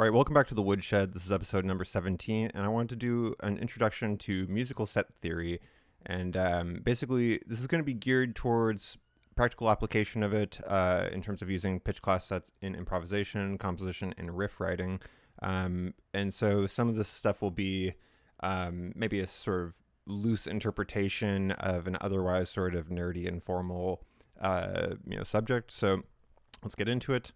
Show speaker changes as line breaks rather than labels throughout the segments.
All right, welcome back to the Woodshed. This is episode number 17, and I wanted to do an introduction to musical set theory. And basically, this is going to be geared towards practical application of it in terms of using pitch class sets in improvisation, composition, and riff writing. And so some of this stuff will be maybe a sort of loose interpretation of an otherwise sort of nerdy and formal subject. So let's get into it.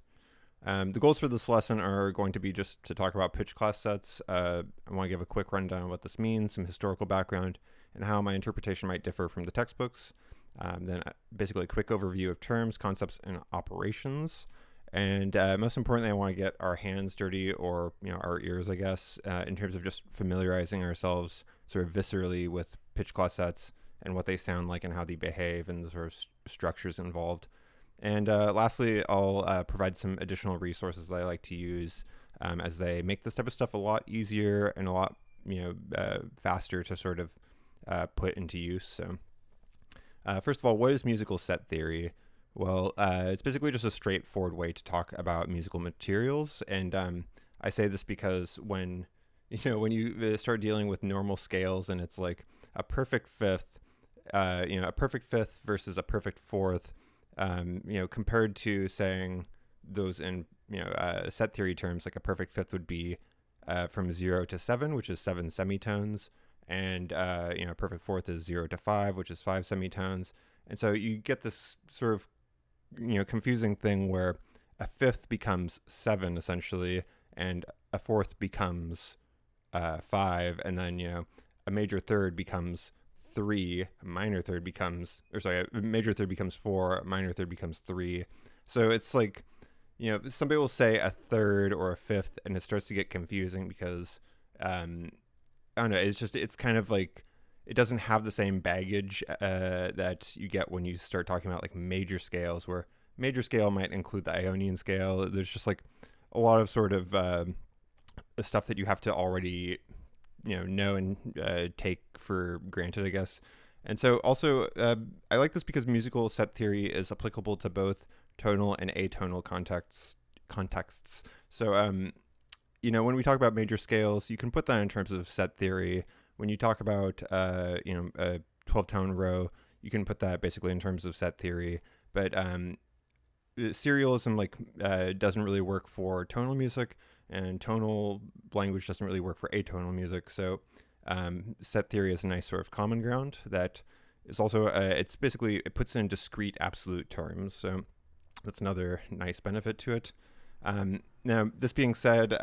The goals for this lesson are going to be just to talk about pitch class sets. I want to give a quick rundown of what this means, some historical background, and how my interpretation might differ from the textbooks. Then basically a quick overview of terms, concepts, and operations. And most importantly, I want to get our hands dirty, or our ears, I guess, in terms of just familiarizing ourselves sort of viscerally with pitch class sets and what they sound like and how they behave and the sort of structures involved. And lastly, I'll provide some additional resources that I like to use as they make this type of stuff a lot easier and a lot faster to sort of put into use. So first of all, what is musical set theory? Well, it's basically just a straightforward way to talk about musical materials. And I say this because when you start dealing with normal scales and it's like a perfect fifth, a perfect fifth versus a perfect fourth, compared to saying those in, set theory terms, like a perfect fifth would be from 0 to 7, which is 7 semitones. And, a perfect fourth is 0 to 5, which is 5 semitones. And so you get this sort of, confusing thing where a fifth becomes 7 essentially, and a fourth becomes 5. And then, a major third becomes 3, a major third becomes 4, a minor third becomes 3. So it's like, somebody will say a third or a fifth, and it starts to get confusing because, I don't know, it's kind of like, it doesn't have the same baggage that you get when you start talking about like major scales, where major scale might include the Ionian scale. There's just like a lot of sort of stuff that you have to already know and take for granted, I guess. And so also I like this because musical set theory is applicable to both tonal and atonal contexts. So when we talk about major scales, you can put that in terms of set theory. When you talk about a 12-tone row, you can put that basically in terms of set theory. But serialism doesn't really work for tonal music, and tonal language doesn't really work for atonal music. So set theory is a nice sort of common ground that is also, it puts it in discrete absolute terms. So that's another nice benefit to it. Now, this being said,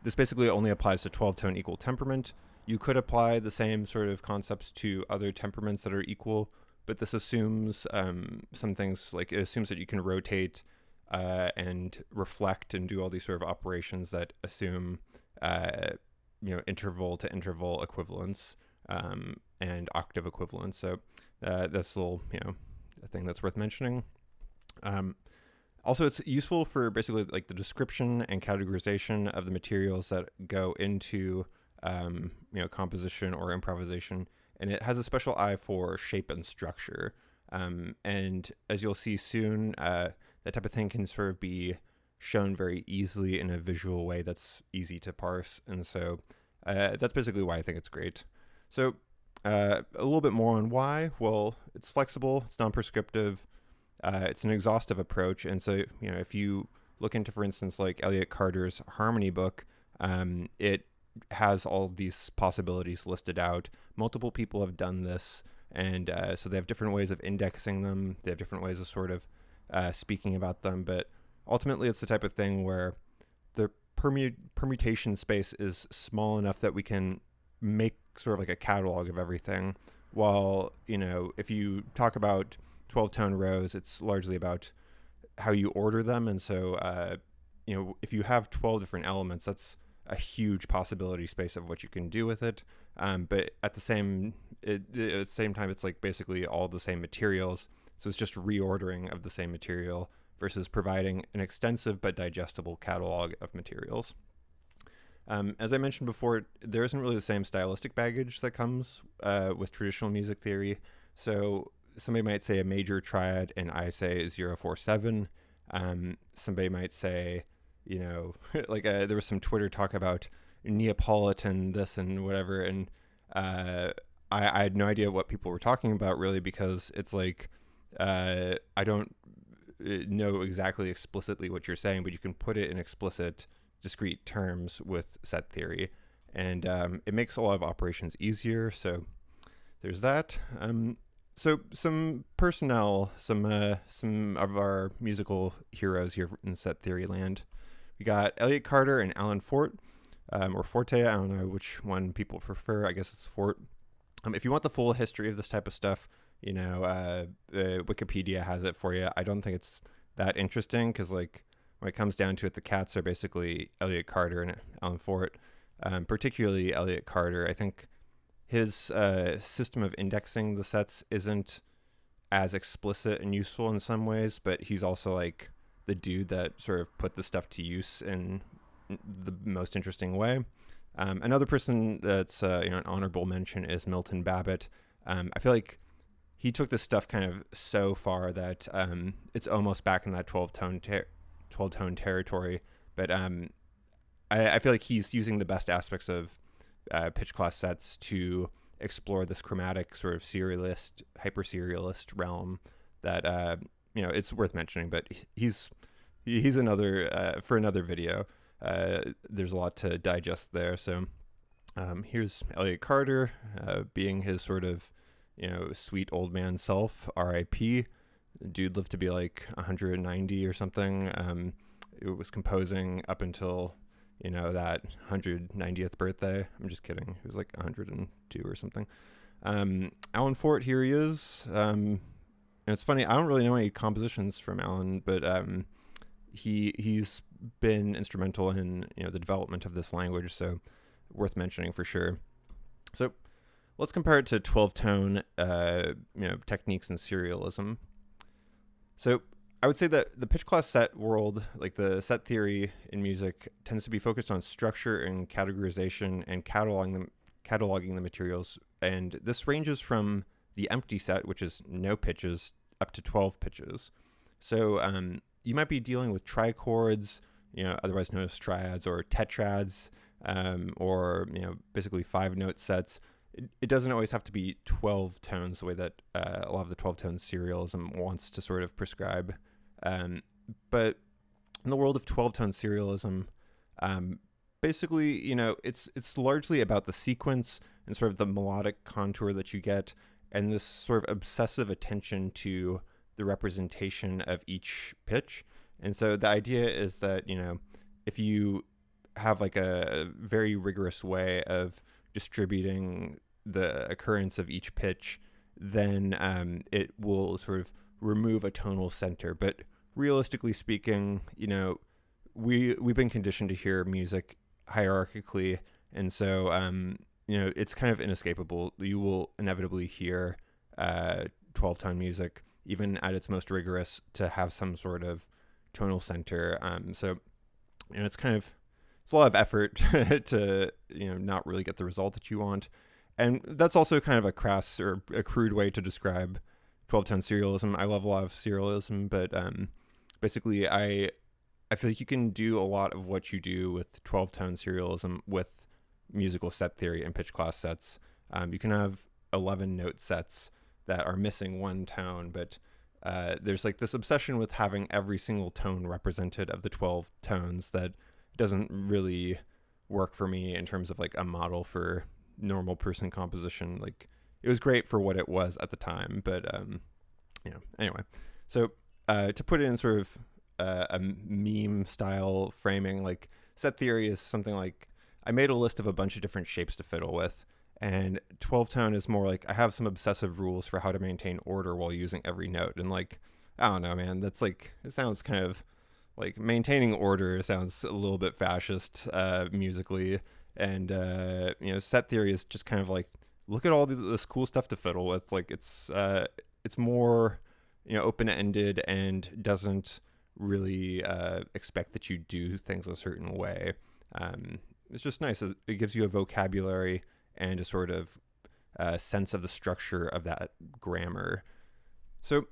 this basically only applies to 12-tone equal temperament. You could apply the same sort of concepts to other temperaments that are equal, but this assumes some things, like it assumes that you can rotate and reflect and do all these sort of operations that assume interval to interval equivalence and octave equivalence. So that's a little a thing that's worth mentioning. Also, it's useful for basically like the description and categorization of the materials that go into composition or improvisation, and it has a special eye for shape and structure. And as you'll see soon, that type of thing can sort of be shown very easily in a visual way that's easy to parse. And so that's basically why I think it's great. So a little bit more on why. Well, it's flexible, it's non-prescriptive, it's an exhaustive approach. And so, if you look into, for instance, like Elliott Carter's harmony book, it has all of these possibilities listed out. Multiple people have done this, and so they have different ways of indexing them. They have different ways of sort of speaking about them, but ultimately it's the type of thing where the permutation space is small enough that we can make sort of like a catalog of everything. While, if you talk about 12-tone rows, it's largely about how you order them. And so, if you have 12 different elements, that's a huge possibility space of what you can do with it. But at the same time, it's like basically all the same materials. So it's just reordering of the same material versus providing an extensive but digestible catalog of materials. As I mentioned before, there isn't really the same stylistic baggage that comes with traditional music theory. So somebody might say a major triad and I say 0, 4, 7. Somebody might say like there was some Twitter talk about Neapolitan this and whatever, and I had no idea what people were talking about really, because it's like I don't know exactly explicitly what you're saying, but you can put it in explicit, discrete terms with set theory, and it makes a lot of operations easier. So there's that. So some personnel, some of our musical heroes here in set theory land. We got Elliott Carter and Alan Fort, or Forte. I don't know which one people prefer. I guess it's Fort. If you want the full history of this type of stuff, Wikipedia has it for you. I don't think it's that interesting, because like when it comes down to it, the cats are basically Elliott Carter and Alan Fort. Particularly Elliott Carter. I think his system of indexing the sets isn't as explicit and useful in some ways, but he's also like the dude that sort of put the stuff to use in the most interesting way. Another person that's an honorable mention is Milton Babbitt. I feel like he took this stuff kind of so far that it's almost back in that 12-tone territory, but I feel like he's using the best aspects of pitch class sets to explore this chromatic sort of serialist, hyper serialist realm that it's worth mentioning. But he's another for another video. There's a lot to digest there. So here's Elliott Carter being his sort of sweet old man self. R.I.P. Dude lived to be like 190 or something. It was composing up until that 190th birthday. I'm just kidding. He was like 102 or something. Alan Fort, here he is. And it's funny, I don't really know any compositions from Alan, but he's been instrumental in the development of this language, so worth mentioning for sure. So let's compare it to 12-tone techniques and serialism. So I would say that the pitch class set world, like the set theory in music, tends to be focused on structure and categorization and cataloging the materials. And this ranges from the empty set, which is no pitches, up to 12 pitches. So you might be dealing with trichords, otherwise known as triads, or tetrads, or basically 5-note sets. It doesn't always have to be 12 tones the way that a lot of the 12-tone serialism wants to sort of prescribe. But in the world of 12-tone serialism, basically, it's largely about the sequence and sort of the melodic contour that you get, and this sort of obsessive attention to the representation of each pitch. And so the idea is that, if you have like a very rigorous way of distributing the occurrence of each pitch, then it will sort of remove a tonal center. But realistically speaking, we've been conditioned to hear music hierarchically, and so it's kind of inescapable. You will inevitably hear 12-tone music, even at its most rigorous, to have some sort of tonal center. So it's a lot of effort to not really get the result that you want. And that's also kind of a crass or a crude way to describe 12-tone serialism. I love a lot of serialism, but basically I feel like you can do a lot of what you do with 12-tone serialism with musical set theory and pitch class sets. You can have 11-note sets that are missing one tone, but there's like this obsession with having every single tone represented of the 12 tones that doesn't really work for me in terms of like a model for normal person composition. Like, it was great for what it was at the time, but anyway. So to put it in sort of a meme style framing, like set theory is something like, I made a list of a bunch of different shapes to fiddle with, and 12-tone is more like I have some obsessive rules for how to maintain order while using every note. And like, I don't know, man, that's like, it sounds kind of like maintaining order sounds a little bit fascist musically. And set theory is just kind of like, look at all this cool stuff to fiddle with. Like, it's more open-ended and doesn't really expect that you do things a certain way. It's just nice. It gives you a vocabulary and a sort of sense of the structure of that grammar. So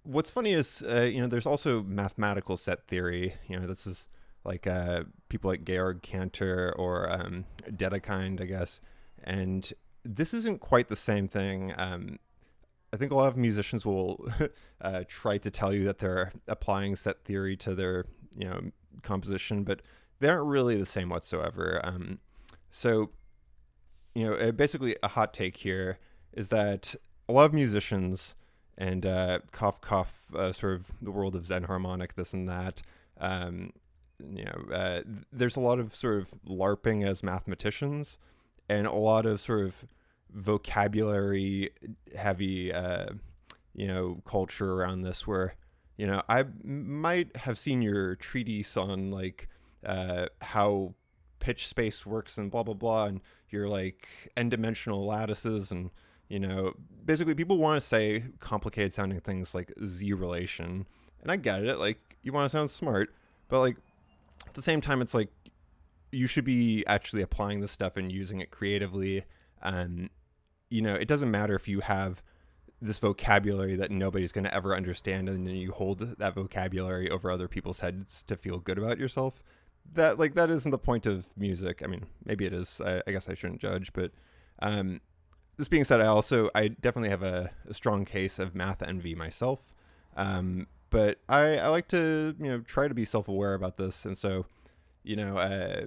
What's funny is, there's also mathematical set theory. This is like people like Georg Cantor or Dedekind, I guess. And this isn't quite the same thing. I think a lot of musicians will try to tell you that they're applying set theory to their, composition, but they aren't really the same whatsoever. So, basically a hot take here is that a lot of musicians and cough cough sort of the world of Zen harmonic, this and that. There's a lot of sort of LARPing as mathematicians, and a lot of sort of vocabulary heavy, culture around this. Where, I might have seen your treatise on like how pitch space works and blah blah blah, and your like n-dimensional lattices and basically people want to say complicated sounding things like Z relation. And I get it. Like, you want to sound smart, but like at the same time, it's like you should be actually applying this stuff and using it creatively. And, it doesn't matter if you have this vocabulary that nobody's going to ever understand, and then you hold that vocabulary over other people's heads to feel good about yourself. That isn't the point of music. I mean, maybe it is. I guess I shouldn't judge, but, this being said, I definitely have a strong case of math envy myself. But I like to, try to be self-aware about this. And so, I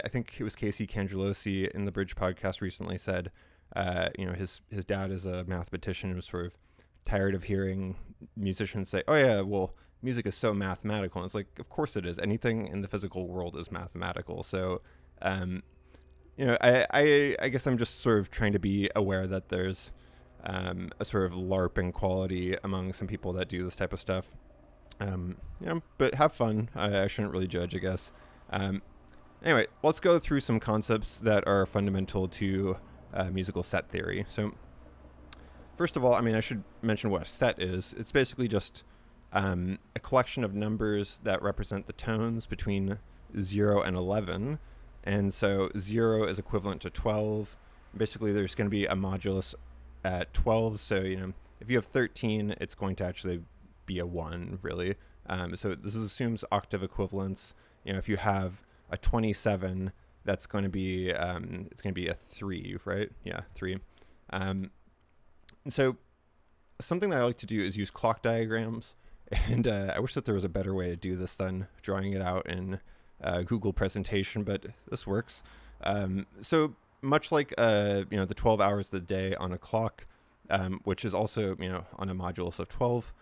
think it was Casey Cangelosi in the Bridge podcast recently said, his dad is a mathematician and was sort of tired of hearing musicians say, oh yeah, well, music is so mathematical. And it's like, of course it is. Anything in the physical world is mathematical. So, I guess I'm just sort of trying to be aware that there's a sort of LARPing quality among some people that do this type of stuff. But have fun. I shouldn't really judge, I guess. Anyway, let's go through some concepts that are fundamental to musical set theory. So, first of all, I should mention what a set is. It's basically just a collection of numbers that represent the tones between 0 and 11. And so 0 is equivalent to 12. Basically, there's going to be a modulus at 12. So, if you have 13, it's going to actually be a 1, really. So this assumes octave equivalence. If you have a 27, that's going to be, it's going to be a 3, right? Yeah, 3. So something that I like to do is use clock diagrams. And I wish that there was a better way to do this than drawing it out in Google presentation, but this works. So much like the 12 hours of the day on a clock, which is also on a modulus of 12,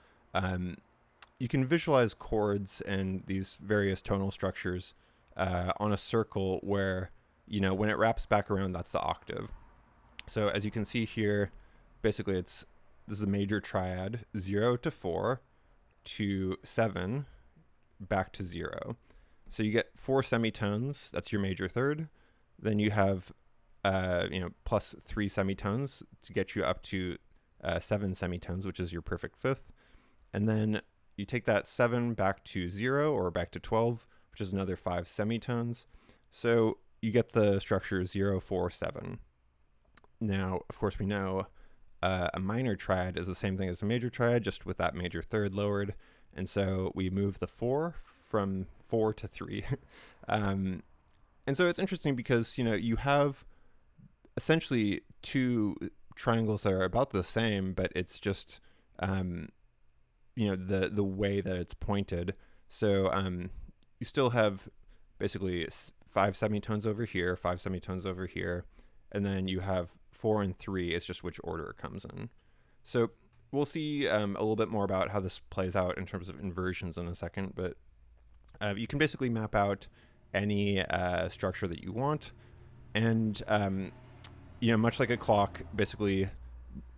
you can visualize chords and these various tonal structures on a circle where when it wraps back around, that's the octave. So as you can see here, basically this is a major triad: 0 to 4 to 7 back to 0. So you get 4 semitones. That's your major third. Then you have, plus 3 semitones to get you up to 7 semitones, which is your perfect fifth. And then you take that 7 back to 0 or back to 12, which is another 5 semitones. So you get the structure 0, 4, 7. Now, of course, we know a minor triad is the same thing as a major triad, just with that major third lowered. And so we move the 4 from 4 to 3. And so it's interesting because, you have essentially two triangles that are about the same, but it's just, the way that it's pointed. So you still have basically 5 semitones over here, 5 semitones over here, and then you have 4 and 3. It's just which order it comes in. So we'll see a little bit more about how this plays out in terms of inversions in a second, but you can basically map out any structure that you want. And, much like a clock, basically,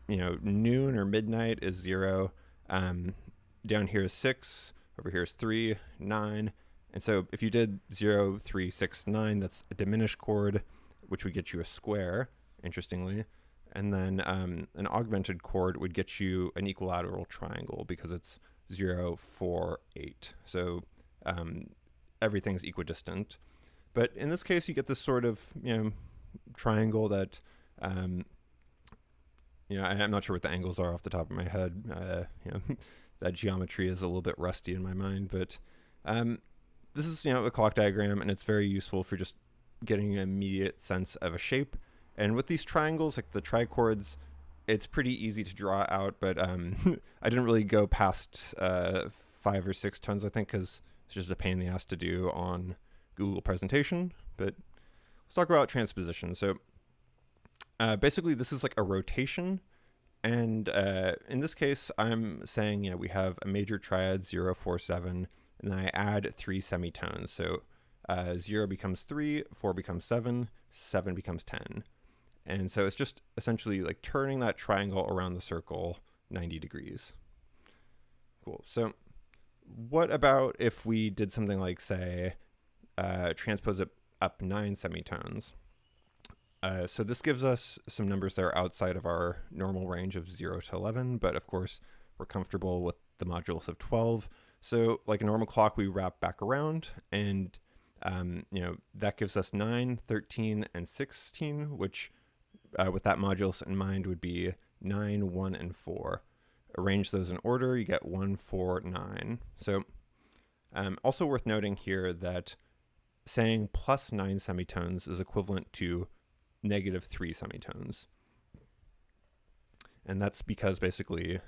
noon or midnight is 0. Down here is 6. Over here is 3, 9. And so if you did 0, 3, 6, 9, that's a diminished chord, which would get you a square, interestingly. And then an augmented chord would get you an equilateral triangle because it's 0, 4, 8. So everything's equidistant. But in this case, you get this sort of, triangle that I'm not sure what the angles are off the top of my head. That geometry is a little bit rusty in my mind, but this is, a clock diagram, and it's very useful for just getting an immediate sense of a shape. And with these triangles, like the trichords, it's pretty easy to draw out, but I didn't really go past 5 or 6 tones, I think, because it's just a pain in the ass to do on Google presentation. But let's talk about transposition. So basically, this is like a rotation. And in this case, I'm saying, we have a major triad 0, 4, 7, and then I add 3 semitones. So 0 becomes 3, 4 becomes 7, 7 becomes 10. And so it's just essentially like turning that triangle around the circle 90 degrees. Cool. So what about if we did something like, say, transpose it up 9 semitones? So this gives us some numbers that are outside of our normal range of 0 to 11, but of course we're comfortable with the modulus of 12. So like a normal clock, we wrap back around, and that gives us 9, 13, and 16, which with that modulus in mind would be 9, 1, and 4. Arrange those in order, you get 1, 4, 9. So also worth noting here that saying plus 9 semitones is equivalent to negative 3 semitones. And that's because basically,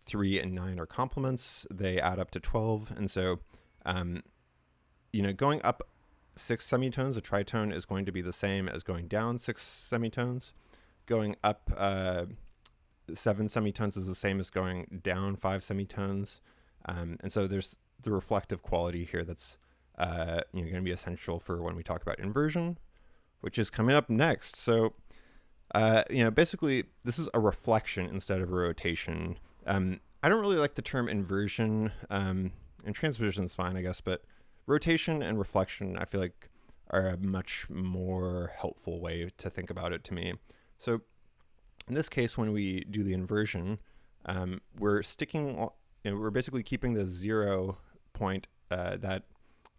3 and 9 are complements. They add up to 12. And so, going up 6 semitones, a tritone is going to be the same as going down 6 semitones. Going up 7 semitones is the same as going down 5 semitones. And so there's the reflective quality here that's going to be essential for when we talk about inversion, which is coming up next. So, basically, this is a reflection instead of a rotation. I don't really like the term inversion, and transposition is fine, I guess, but rotation and reflection, I feel like, are a much more helpful way to think about it to me. So, in this case, when we do the inversion, we're we're basically keeping the 0 point, that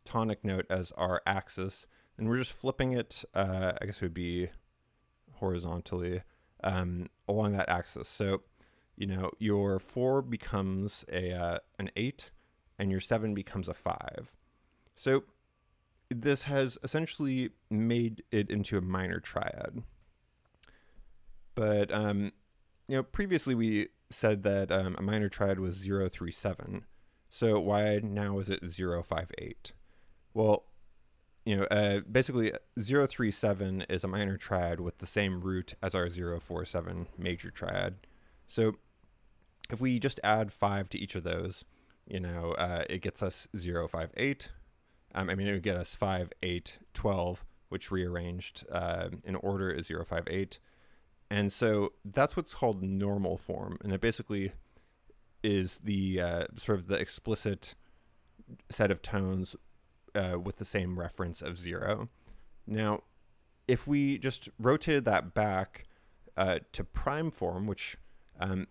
tonic note, as our axis, and we're just flipping it, I guess it would be horizontally, along that axis. So, your 4 becomes an 8, and your 7 becomes a 5. So this has essentially made it into a minor triad. But, previously we said that a minor triad was 0, 3, 7. So why now is it 0, 5, 8? Well, basically 0, 3, 7 is a minor triad with the same root as our 0, 4, 7 major triad. So if we just add 5 to each of those, it gets us 0, 5, 8. It would get us 5, 8, 12, which rearranged in order is 0, 5, 8. And so that's what's called normal form. And it basically is the sort of the explicit set of tones with the same reference of 0. Now, if we just rotated that back to prime form, which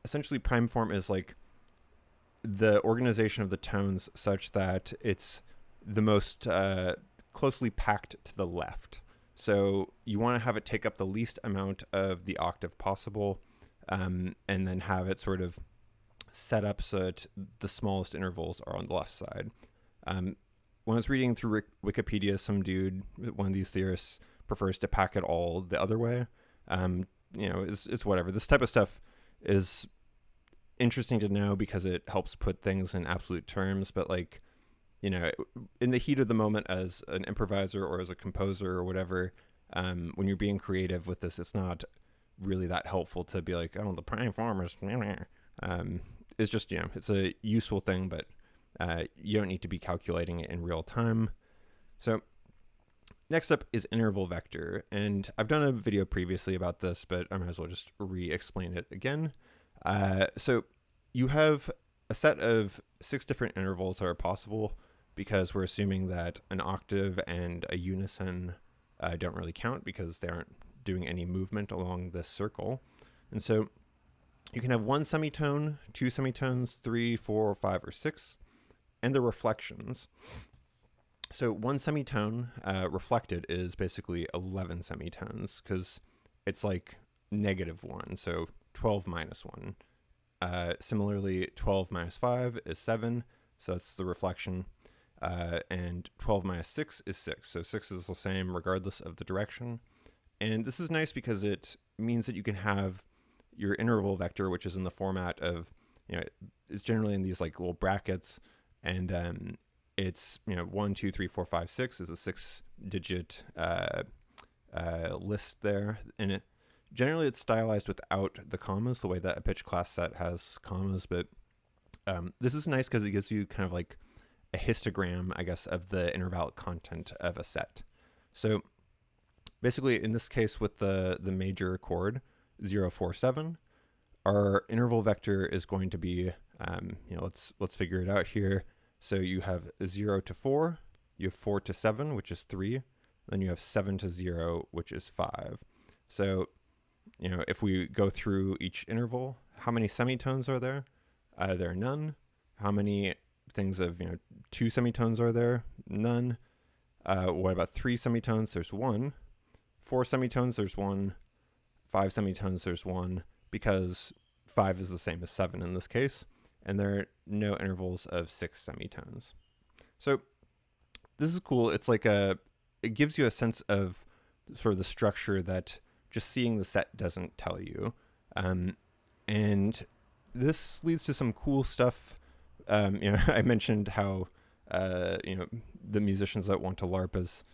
essentially prime form is like the organization of the tones such that it's the most closely packed to the left. So you want to have it take up the least amount of the octave possible, and then have it sort of set up so that the smallest intervals are on the left side. When I was reading through Wikipedia, some dude, one of these theorists, prefers to pack it all the other way. It's whatever. This type of stuff is interesting to know because it helps put things in absolute terms, but in the heat of the moment as an improviser or as a composer or whatever, when you're being creative with this, it's not really that helpful to be like, oh, the prime form is... It's just, it's a useful thing, but you don't need to be calculating it in real time. So next up is interval vector. And I've done a video previously about this, but I might as well just re-explain it again. So you have a set of 6 different intervals that are possible because we're assuming that an octave and a unison don't really count because they aren't doing any movement along this circle. And so you can have 1 semitone, 2 semitones, 3, 4, 5, or 6, and the reflections. So 1 semitone reflected is basically 11 semitones because it's like -1, so 12 minus 1. Similarly, 12 minus 5 is 7, so that's the reflection. And 12 minus 6 is 6, so 6 is the same regardless of the direction. And this is nice because it means that you can have your interval vector, which is in the format of, it's generally in these like little brackets, and it's 1, 2, 3, 4, 5, 6 is a 6-digit list there, and generally it's stylized without the commas, the way that a pitch class set has commas. But this is nice because it gives you kind of like a histogram, I guess, of the intervallic content of a set. So basically, in this case, with the major chord 0, 4, 7, our interval vector is going to be, let's figure it out here. So you have 0 to 4, you have 4 to 7, which is 3, then you have 7 to 0, which is 5. So, if we go through each interval, how many semitones are there? There are none. How many things of, 2 semitones are there? None. What about 3 semitones? There's 1. 4 semitones, there's 1. 5 semitones, there's 1, because 5 is the same as 7 in this case, and there are no intervals of 6 semitones. So this is cool. It's like it gives you a sense of sort of the structure that just seeing the set doesn't tell you. And this leads to some cool stuff. I mentioned how, the musicians that want to LARP as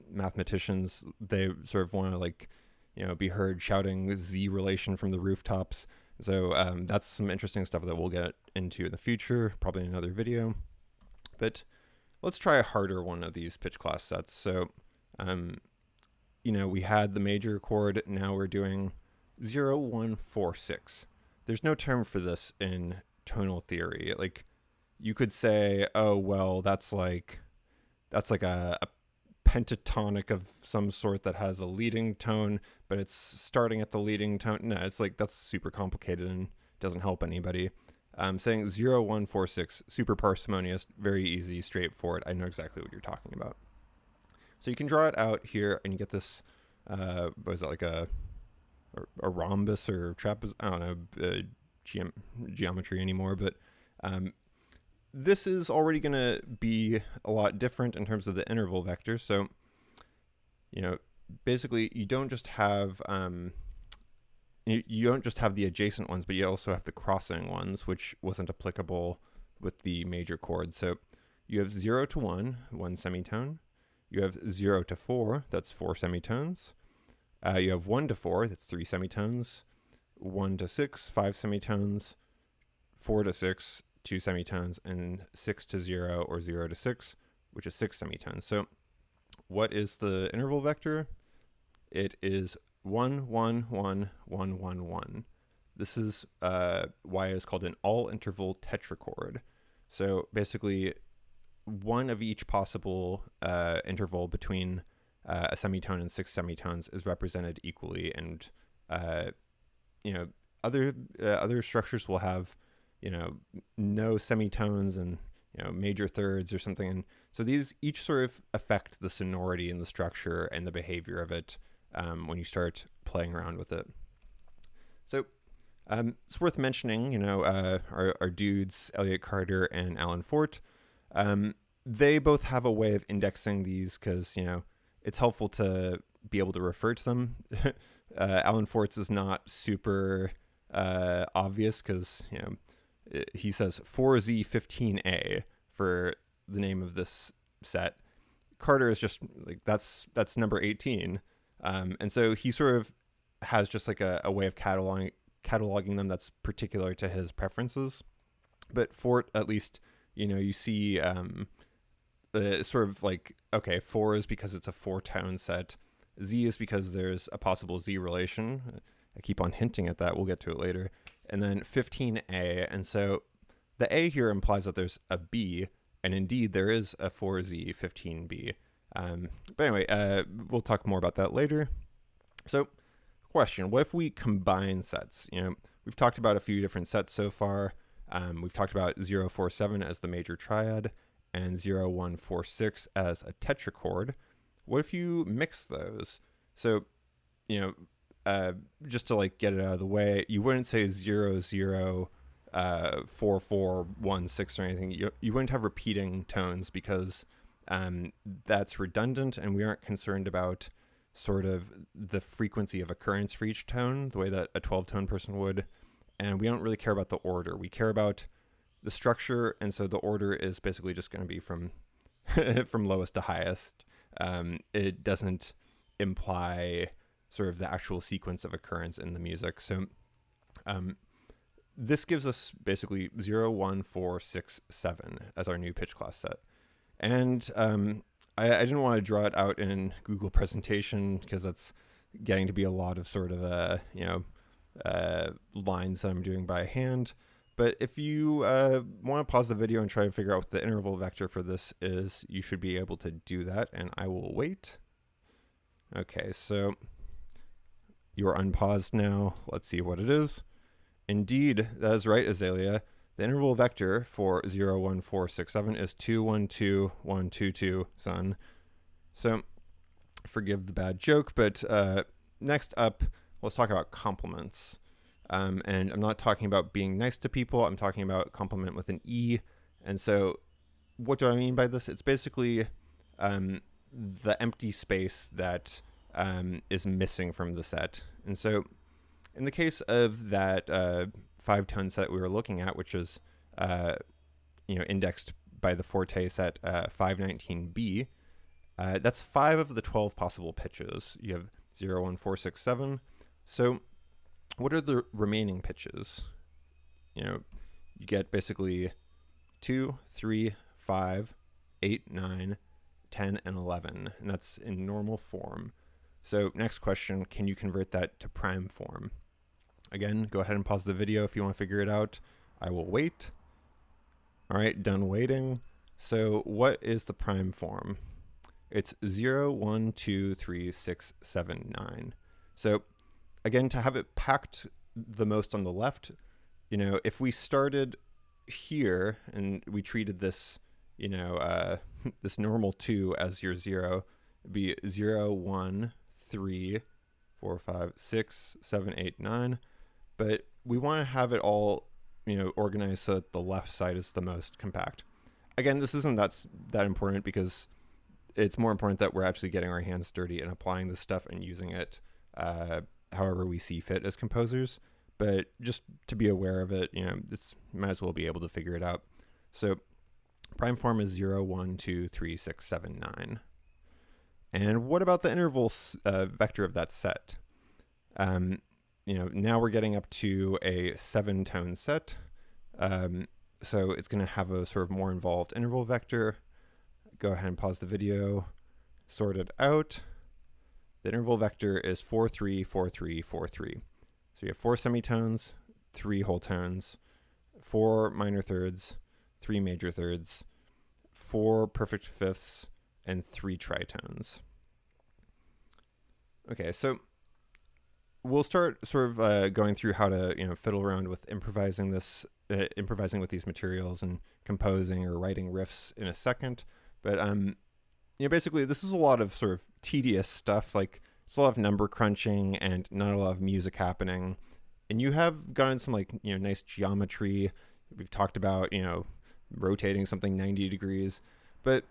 mathematicians, they sort of want to be heard shouting Z relation from the rooftops. So that's some interesting stuff that we'll get into in the future, probably in another video. But let's try a harder one of these pitch class sets. So, we had the major chord. Now we're doing 0, 1, 4, 6. There's no term for this in tonal theory. Like, you could say, oh, well, that's like a pentatonic of some sort that has a leading tone, but it's starting at the leading tone. No, it's like, that's super complicated and doesn't help anybody. Saying 0, 1, 4, 6, super parsimonious, very easy, straightforward. I know exactly what you're talking about. So you can draw it out here and you get this, what is that, like a rhombus or trapezoid? I don't know geometry anymore, but this is already going to be a lot different in terms of the interval vector. So, basically you don't just have you don't just have the adjacent ones, but you also have the crossing ones, which wasn't applicable with the major chord. So you have 0 to 1, 1 semitone. You have 0 to 4, that's 4 semitones. You have 1 to 4, that's 3 semitones. 1 to 6, 5 semitones. 4 to 6, 2 semitones, and 6 to 0 or 0 to 6, which is 6 semitones. So what is the interval vector? It is 1, 1, 1, 1, 1, 1. This is why it's called an all-interval tetrachord. So basically, one of each possible interval between a semitone and 6 semitones is represented equally, and other structures will have no semitones and major thirds or something, and so these each sort of affect the sonority and the structure and the behavior of it when you start playing around with it. So it's worth mentioning, our dudes Elliott Carter and Alan Fort. They both have a way of indexing these because it's helpful to be able to refer to them. Alan Fort's is not super obvious because he says 4Z15A for the name of this set. Carter is just like that's number 18, and so he sort of has just like a way of cataloging them that's particular to his preferences. But Fort, at least, you see sort of like, okay, 4 is because it's a 4-tone set. Z is because there's a possible Z relation. I keep on hinting at that. We'll get to it later. And then 15A. And so the A here implies that there's a B, and indeed there is a 4Z 15B. But anyway, we'll talk more about that later. So question, what if we combine sets? We've talked about a few different sets so far. We've talked about 0, 4, 7 as the major triad and 0, 1, 4, 6 as a tetrachord. What if you mix those? So, just to like get it out of the way, you wouldn't say 0 0 4 4 1 6 or anything. You wouldn't have repeating tones because that's redundant, and we aren't concerned about sort of the frequency of occurrence for each tone the way that a 12-tone person would. And we don't really care about the order. We care about the structure, and so the order is basically just going to be from from lowest to highest. It doesn't imply sort of the actual sequence of occurrence in the music. So this gives us basically 0, 1, 4, 6, 7 as our new pitch class set. And I didn't want to draw it out in Google presentation because that's getting to be a lot of sort of lines that I'm doing by hand. But if you want to pause the video and try to figure out what the interval vector for this is, you should be able to do that, and I will wait. Okay, so you're unpaused now. Let's see what it is. Indeed, that is right, Azalea. The interval vector for 0, 1, 4, 6, 7 is 2, 1, 2, 1, 2, 2, son. So forgive the bad joke, but next up, let's talk about compliments. And I'm not talking about being nice to people. I'm talking about compliment with an E. And so what do I mean by this? It's basically the empty space that is missing from the set. And so in the case of that 5-tone set we were looking at, which is indexed by the Forte set 519B, that's 5 of the 12 possible pitches. You have 0, 1, 4, 6, 7. So what are the remaining pitches? You get basically 2, 3, 5, 8, 9, 10, and 11, and that's in normal form. So next question, can you convert that to prime form? Again, go ahead and pause the video if you want to figure it out. I will wait. All right, done waiting. So what is the prime form? It's 0, 1, 2, 3, 6, 7, 9. So again, to have it packed the most on the left, if we started here and we treated this, this normal 2 as your 0, it'd be 0, 1, 3, 4, 5, 6, 7, 8, 9. But we want to have it all, organized so that the left side is the most compact. Again, this isn't that important because it's more important that we're actually getting our hands dirty and applying this stuff and using it however we see fit as composers. But just to be aware of it, it's might as well be able to figure it out. So prime form is 0, 1, 2, 3, 6, 7, 9. And what about the interval vector of that set? Now we're getting up to a 7-tone set. So it's going to have a sort of more involved interval vector. Go ahead and pause the video, sort it out. The interval vector is 4, 3, 4, 3, 4, 3. So you have 4 semitones, 3 whole tones, 4 minor thirds, 3 major thirds, 4 perfect fifths, and 3 tritones. Okay, so we'll start sort of going through how to fiddle around with improvising with these materials and composing or writing riffs in a second. But basically this is a lot of sort of tedious stuff. Like it's a lot of number crunching and not a lot of music happening. And you have gotten some nice geometry. We've talked about rotating something 90 degrees, but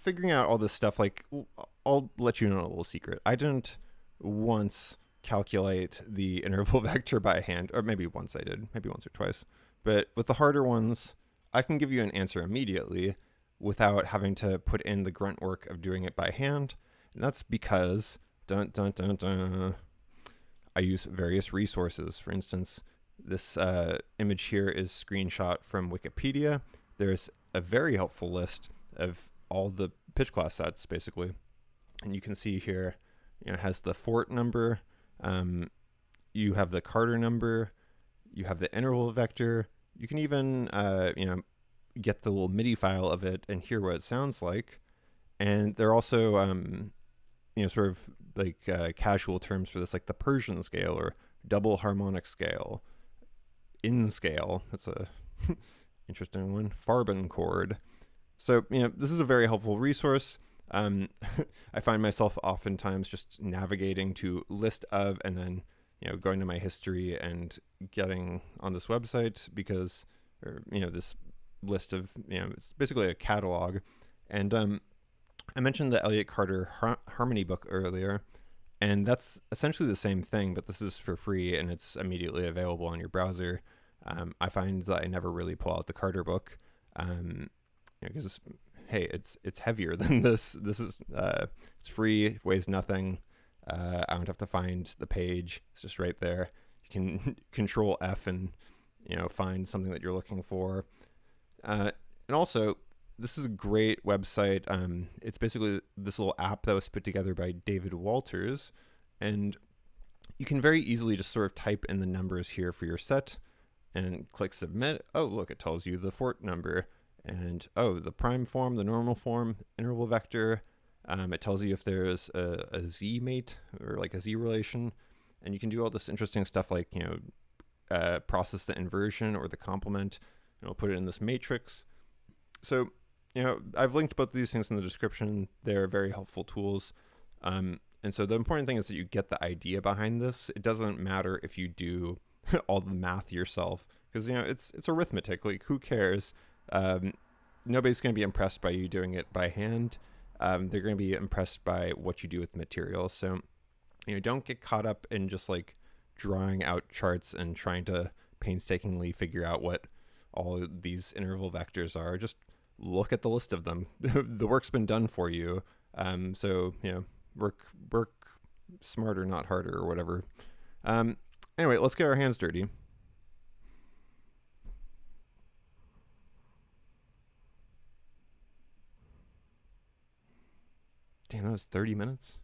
figuring out all this stuff, I'll let you know a little secret. I didn't once calculate the interval vector by hand, or maybe once I did, maybe once or twice. But with the harder ones, I can give you an answer immediately without having to put in the grunt work of doing it by hand. And that's because I use various resources. For instance, this image here is screenshot from Wikipedia. There's a very helpful list of all the pitch class sets, basically. And you can see here, it has the Fort number, you have the Carter number, you have the interval vector. You can even, get the little MIDI file of it and hear what it sounds like. And there are also, sort of casual terms for this, like the Persian scale or double harmonic scale, in scale. That's a interesting one. Farben chord. So, this is a very helpful resource. Um, I find myself oftentimes just navigating to list of and then going to my history and getting on this website because, or this list of it's basically a catalog. And I mentioned the Elliott Carter Harmony book earlier, and that's essentially the same thing, but this is for free and it's immediately available on your browser. I find that I never really pull out the Carter book because hey, it's heavier than this. This is it's free, weighs nothing. I don't have to find the page; it's just right there. You can Control F and find something that you're looking for. And also, this is a great website. It's basically this little app that was put together by David Walters, and you can very easily just sort of type in the numbers here for your set and click submit. Oh, look, it tells you the fort number and the prime form, the normal form, interval vector. It tells you if there's a z mate or like a z relation, and you can do all this interesting stuff like process the inversion or the complement, and it'll put it in this matrix. So I've linked both of these things in the description. They're very helpful tools. And so the important thing is that you get the idea behind this. It doesn't matter if you do all the math yourself, because it's arithmetic. Like, who cares? Nobody's going to be impressed by you doing it by hand. They're going to be impressed by what you do with materials. So don't get caught up in just like drawing out charts and trying to painstakingly figure out what all of these interval vectors are. Just look at the list of them. The work's been done for you. So work smarter, not harder, or whatever. Anyway, let's get our hands dirty. Damn, that was 30 minutes.